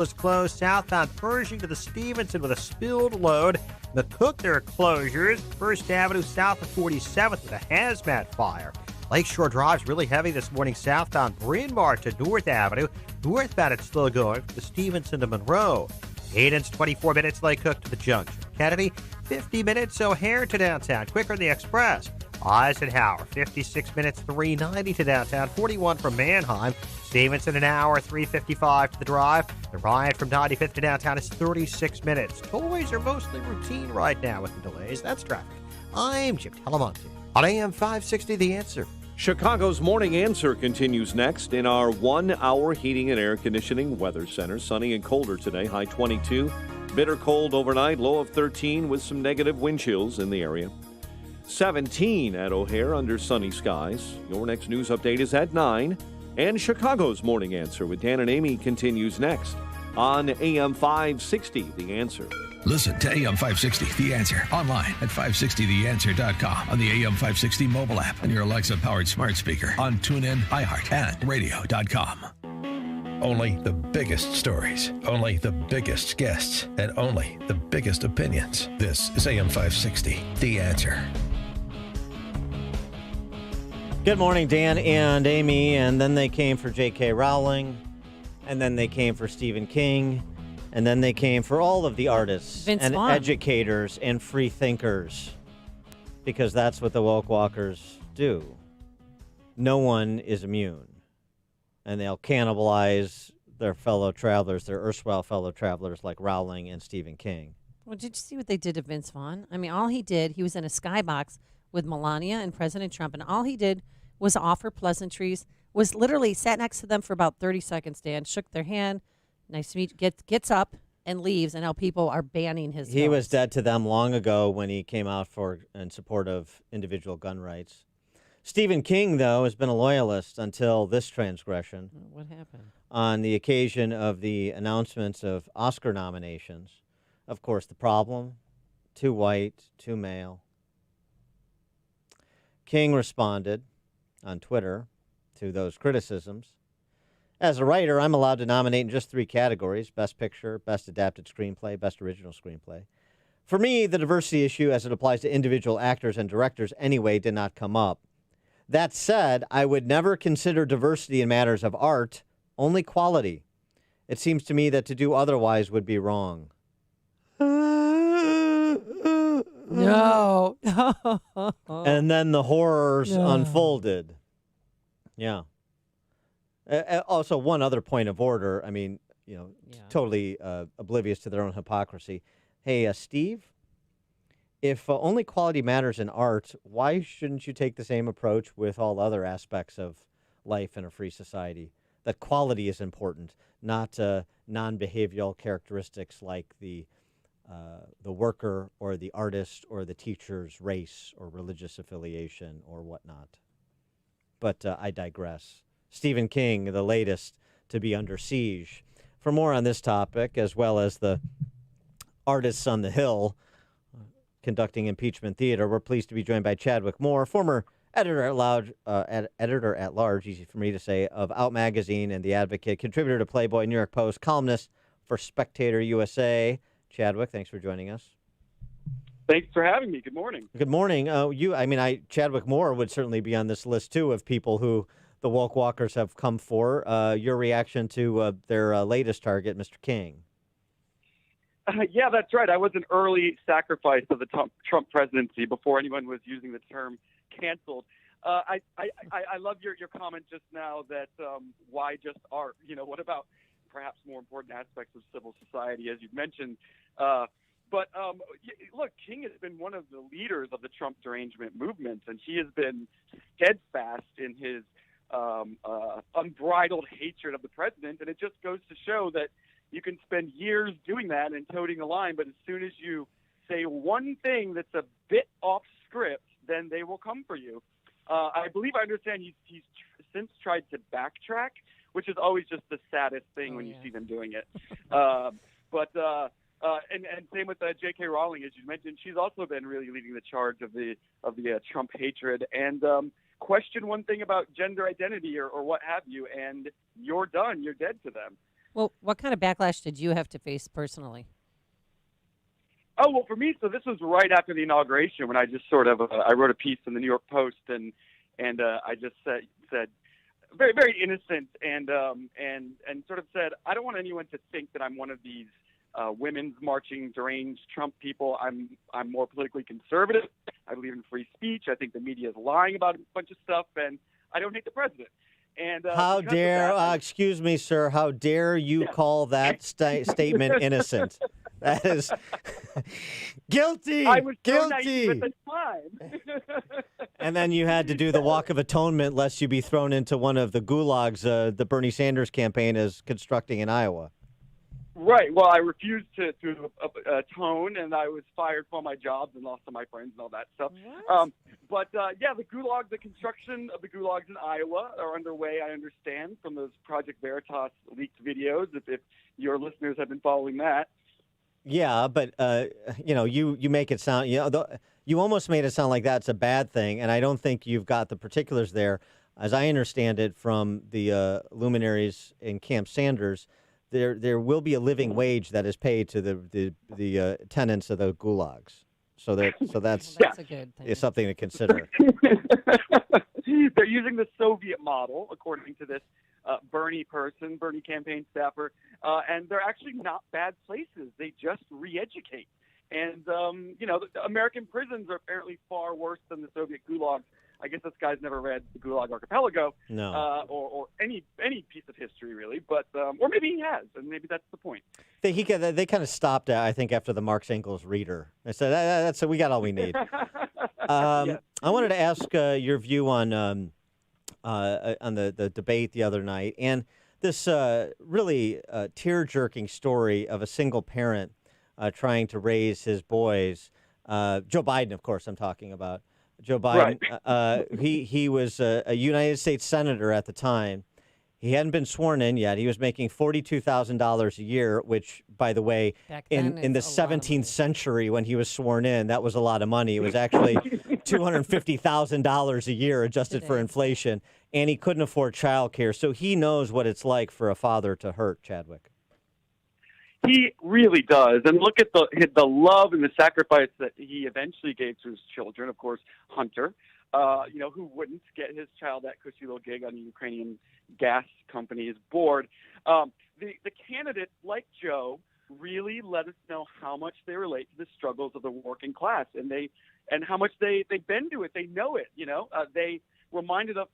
is closed southbound Pershing to the Stevenson with a spilled load. The Cook, there are closures. First Avenue south of 47th with a hazmat fire. Lakeshore Drive's really heavy this morning southbound Bryn Mawr to North Avenue. Northbound it's slow going from the Stevenson to Monroe. Hayden's 24 minutes, Lake Cook to the Junction. Kennedy, 50 minutes, O'Hare to downtown. Quicker than the Express. Eisenhower, 56 minutes, 390 to downtown. 41 from Manheim. Stevenson, an hour, 3:55 to the Drive. The ride from 95th to downtown is 36 minutes. Tollways are mostly routine right now with the delays. That's traffic. I'm Jim Talamonte on AM 560, The Answer. Chicago's Morning Answer continues next in our 1-hour heating and air conditioning weather center. Sunny and colder today, high 22. Bitter cold overnight, low of 13 with some negative wind chills in the area. 17 at O'Hare under sunny skies. Your next news update is at 9. And Chicago's Morning Answer with Dan and Amy continues next on AM 560, The Answer. Listen to AM 560, The Answer, online at 560theanswer.com, on the AM 560 mobile app, and your Alexa-powered smart speaker, on TuneIn, iHeart, and radio.com. Only the biggest stories, only the biggest guests, and only the biggest opinions. This is AM 560, The Answer. Good morning, Dan and Amy. And then they came for J.K. Rowling, and then they came for Stephen King, and then they came for all of the artists and educators and free thinkers, because that's what the woke walkers do. No one is immune, and they'll cannibalize their fellow travelers, their erstwhile fellow travelers like Rowling and Stephen King. Well, did you see what they did to Vince Vaughn? I mean, all he did, he was in a skybox with Melania and President Trump, and all he did was offer pleasantries, was literally sat next to them for about 30 seconds, Dan, shook their hand, nice to meet you, gets up and leaves, and now people are banning his He films. was dead to them long ago when he came out in support of individual gun rights. Stephen King, though, has been a loyalist until this transgression. What happened? On the occasion of the announcements of Oscar nominations. Of course, the problem, too white, too male. King responded on Twitter to those criticisms. As a writer, I'm allowed to nominate in just 3 categories: Best Picture, Best Adapted Screenplay, Best Original Screenplay. For me, the diversity issue as it applies to individual actors and directors anyway did not come up. That said, I would never consider diversity in matters of art, only quality. It seems to me that to do otherwise would be wrong. No. And then the horrors unfolded. Yeah. Also, one other point of order. I mean, totally oblivious to their own hypocrisy. Hey, Steve, if only quality matters in art, why shouldn't you take the same approach with all other aspects of life in a free society? That quality is important, not non-behavioral characteristics like the worker or the artist or the teacher's race or religious affiliation or whatnot. But I digress. Stephen King, the latest to be under siege. For more on this topic, as well as the artists on the Hill conducting impeachment theater, we're pleased to be joined by Chadwick Moore, former editor at large, easy for me to say, of Out Magazine and The Advocate, contributor to Playboy, New York Post, columnist for Spectator USA. Chadwick, thanks for joining us. Thanks for having me. Good morning. Good morning. Chadwick Moore would certainly be on this list, too, of people who the woke walkers have come for. Your reaction to their latest target, Mr. King. Yeah, that's right. I was an early sacrifice of the Trump presidency before anyone was using the term canceled. I love your comment just now that why just art? What about perhaps more important aspects of civil society, as you've mentioned? Look, King has been one of the leaders of the Trump derangement movement, and he has been steadfast in his unbridled hatred of the president. And it just goes to show that you can spend years doing that and toting a line, but as soon as you say one thing that's a bit off script, then they will come for you. I understand he's since tried to backtrack, which is always just the saddest thing when you see them doing it. And same with J.K. Rowling, as you mentioned, she's also been really leading the charge of the Trump hatred. And question one thing about gender identity or what have you, and you're done. You're dead to them. Well, what kind of backlash did you have to face personally? Oh, well, for me, so this was right after the inauguration when I just sort of I wrote a piece in the New York Post and I just said very, very innocent and sort of said, I don't want anyone to think that I'm one of these women's marching deranged Trump people. I'm more politically conservative. I believe in free speech. I think the media is lying about a bunch of stuff, and I don't hate the president. And how dare, excuse me, sir, how dare you call that statement innocent? That is guilty. I was so guilty. naive at the time. And then you had to do the Walk of Atonement lest you be thrown into one of the gulags the Bernie Sanders campaign is constructing in Iowa. Right. Well, I refused to atone, and I was fired from my jobs and lost all my friends and all that stuff. But the gulag, the construction of the gulags in Iowa are underway, I understand, from those Project Veritas leaked videos, if your listeners have been following that. Yeah, but, you make it sound, you almost made it sound like that's a bad thing, and I don't think you've got the particulars there. As I understand it from the luminaries in Camp Sanders, there will be a living wage that is paid to the tenants of the gulags. So that's a good thing. Is something to consider. They're using the Soviet model, according to this Bernie campaign staffer, and they're actually not bad places. They just re-educate. And, the American prisons are apparently far worse than the Soviet gulags. I guess this guy's never read the Gulag Archipelago, or any piece of history really, but or maybe he has, and maybe that's the point. They kind of stopped, I think, after the Marx Engels reader. They said that's we got all we need. I wanted to ask your view on the debate the other night, and this really tear-jerking story of a single parent trying to raise his boys. Joe Biden, of course, I'm talking about. Joe Biden, right. He was a United States senator at the time. He hadn't been sworn in yet. He was making $42,000 a year, which, by the way, in the 17th century when he was sworn in, that was a lot of money. It was actually $250,000 a year adjusted for inflation, and he couldn't afford child care. So he knows what it's like for a father to hurt, Chadwick. He really does. And look at the love and the sacrifice that he eventually gave to his children. Of course, Hunter, who wouldn't get his child that cushy little gig on a Ukrainian gas company's board. The candidates like Joe really let us know how much they relate to the struggles of the working class, and how much they've been to it. They know it. They reminded us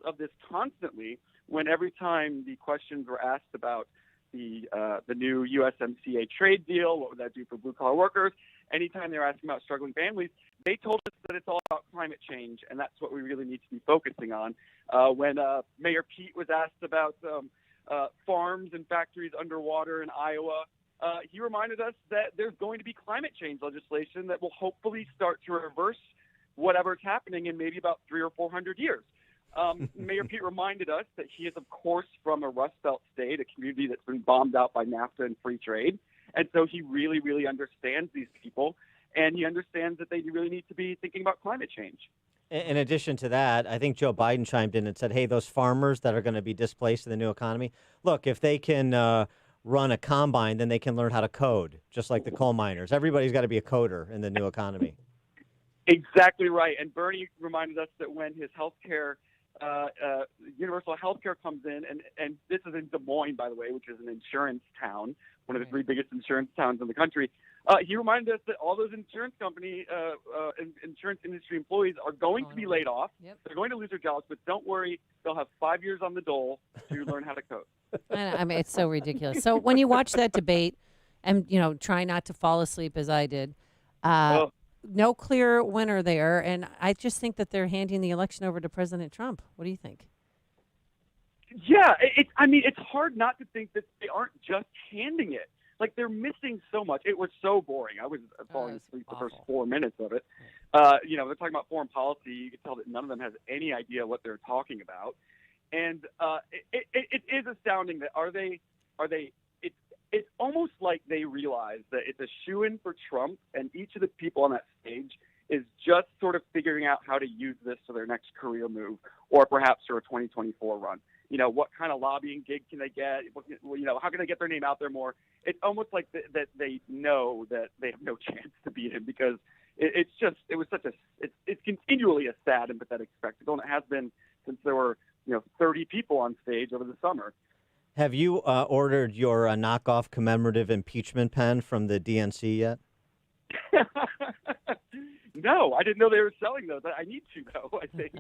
of this constantly when every time the questions were asked about the new USMCA trade deal, what would that do for blue-collar workers? Anytime they're asking about struggling families, they told us that it's all about climate change, and that's what we really need to be focusing on. When Mayor Pete was asked about farms and factories underwater in Iowa, he reminded us that there's going to be climate change legislation that will hopefully start to reverse whatever's happening in maybe about 300 or 400 years. Mayor Pete reminded us that he is, of course, from a Rust Belt state, a community that's been bombed out by NAFTA and free trade. And so he really, really understands these people, and he understands that they really need to be thinking about climate change. In addition to that, I think Joe Biden chimed in and said, hey, those farmers that are going to be displaced in the new economy, look, if they can run a combine, then they can learn how to code, just like the coal miners. Everybody's got to be a coder in the new economy. Exactly right. And Bernie reminded us that when his health care universal health care comes in, and this is in Des Moines, by the way, which is an insurance town, one of the three biggest insurance towns in the country. He reminded us that all those insurance insurance industry employees are going to be laid off. Yep. They're going to lose their jobs, but don't worry, they'll have 5 years on the dole to learn how to code. I mean, it's so ridiculous. So when you watch that debate, and try not to fall asleep as I did. No clear winner there, and I just think that they're handing the election over to President Trump. What do you think? Yeah, it's hard not to think that they aren't just handing it. Like, they're missing so much. It was so boring. I was falling asleep the first 4 minutes of it. They're talking about foreign policy. You can tell that none of them has any idea what they're talking about. And it is astounding that it's almost like they realize that it's a shoo-in for Trump, and each of the people on that stage is just sort of figuring out how to use this for their next career move, or perhaps for a 2024 run. what kind of lobbying gig can they get? How can they get their name out there more? It's almost like that they know that they have no chance to beat him because it's continually a sad and pathetic spectacle, and it has been since there were 30 people on stage over the summer. Have you ordered your knockoff commemorative impeachment pen from the DNC yet? No, I didn't know they were selling those. I need to, though, I think.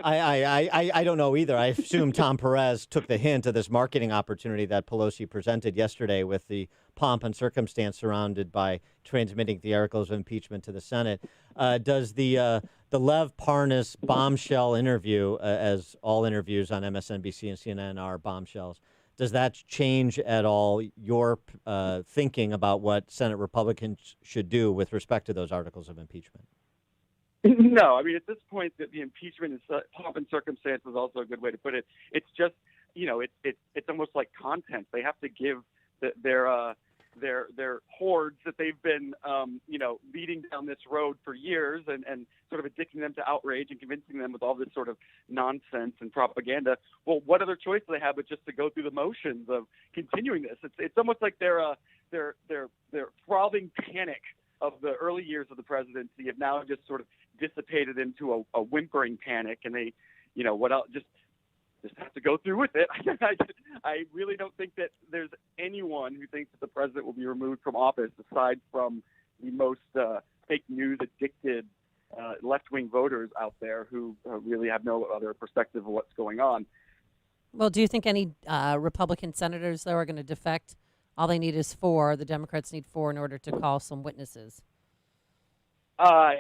I don't know either. I assume Tom Perez took the hint of this marketing opportunity that Pelosi presented yesterday with the pomp and circumstance surrounded by transmitting the articles of impeachment to the Senate. Does the Lev Parnas bombshell interview, as all interviews on MSNBC and CNN are bombshells, does that change at all your thinking about what Senate Republicans should do with respect to those articles of impeachment? No, I mean, at this point, that the impeachment is pomp and circumstance is also a good way to put it. It's just, it's almost like content. They have to give their hordes that they've been, leading down this road for years and sort of addicting them to outrage and convincing them with all this sort of nonsense and propaganda. Well, what other choice do they have but just to go through the motions of continuing this? It's almost like their throbbing panic of the early years of the presidency have now just sort of dissipated into a whimpering panic, and they, what else? Just have to go through with it. I really don't think that there's anyone who thinks that the president will be removed from office aside from the most fake news addicted left-wing voters out there who really have no other perspective of what's going on. Well, do you think any Republican senators, though, are going to defect? All they need is 4. The Democrats need 4 in order to call some witnesses. I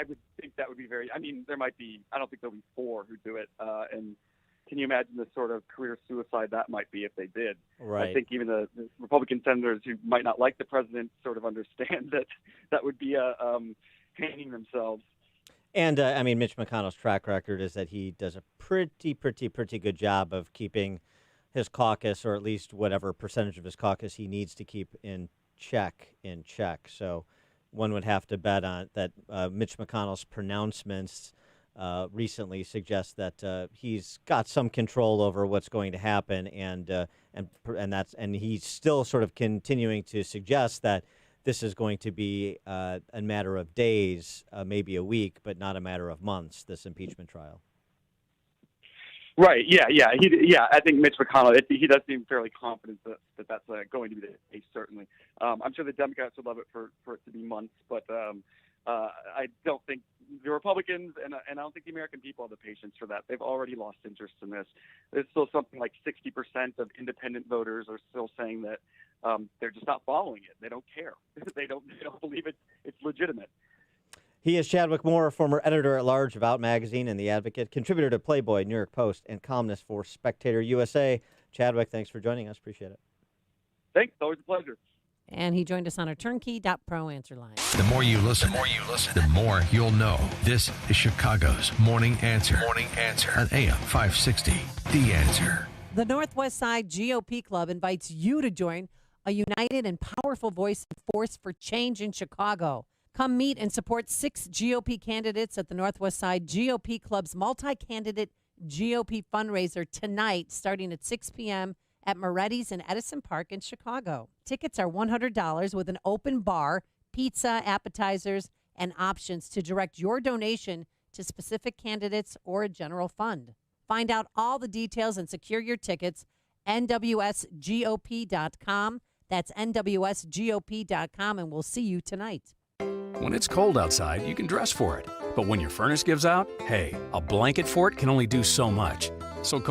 would think that would be there might be, I don't think there'll be 4 who do it. And can you imagine the sort of career suicide that might be if they did? Right. I think even the Republican senators who might not like the president sort of understand that would be hanging themselves. And, Mitch McConnell's track record is that he does a pretty good job of keeping his caucus, or at least whatever percentage of his caucus he needs to keep in check. So one would have to bet on that. Mitch McConnell's pronouncements recently suggest that he's got some control over what's going to happen, and he's still sort of continuing to suggest that this is going to be a matter of days, maybe a week, but not a matter of months, this impeachment trial. Right. Yeah. I think Mitch McConnell, he does seem fairly confident that's going to be the case. Certainly, I'm sure the Democrats would love it for it to be months, but I don't think the Republicans and I don't think the American people have the patience for that. They've already lost interest in this. There's still something like 60% of independent voters are still saying that they're just not following it. They don't care. They don't believe it's legitimate. He is Chadwick Moore, former editor-at-large of Out Magazine and The Advocate, contributor to Playboy, New York Post, and columnist for Spectator USA. Chadwick, thanks for joining us. Appreciate it. Thanks. Always a pleasure. And he joined us on our turnkey.pro answer line. The more you listen, the more you'll know. This is Chicago's Morning Answer. Morning Answer on AM 560. The Answer. The Northwest Side GOP Club invites you to join a united and powerful voice and force for change in Chicago. Come meet and support 6 GOP candidates at the Northwest Side GOP Club's multi-candidate GOP fundraiser tonight, starting at 6 p.m. at Moretti's in Edison Park in Chicago. Tickets are $100 with an open bar, pizza, appetizers, and options to direct your donation to specific candidates or a general fund. Find out all the details and secure your tickets, nwsgop.com. That's nwsgop.com, and we'll see you tonight. When it's cold outside, you can dress for it. But when your furnace gives out, hey, a blanket fort can only do so much. So call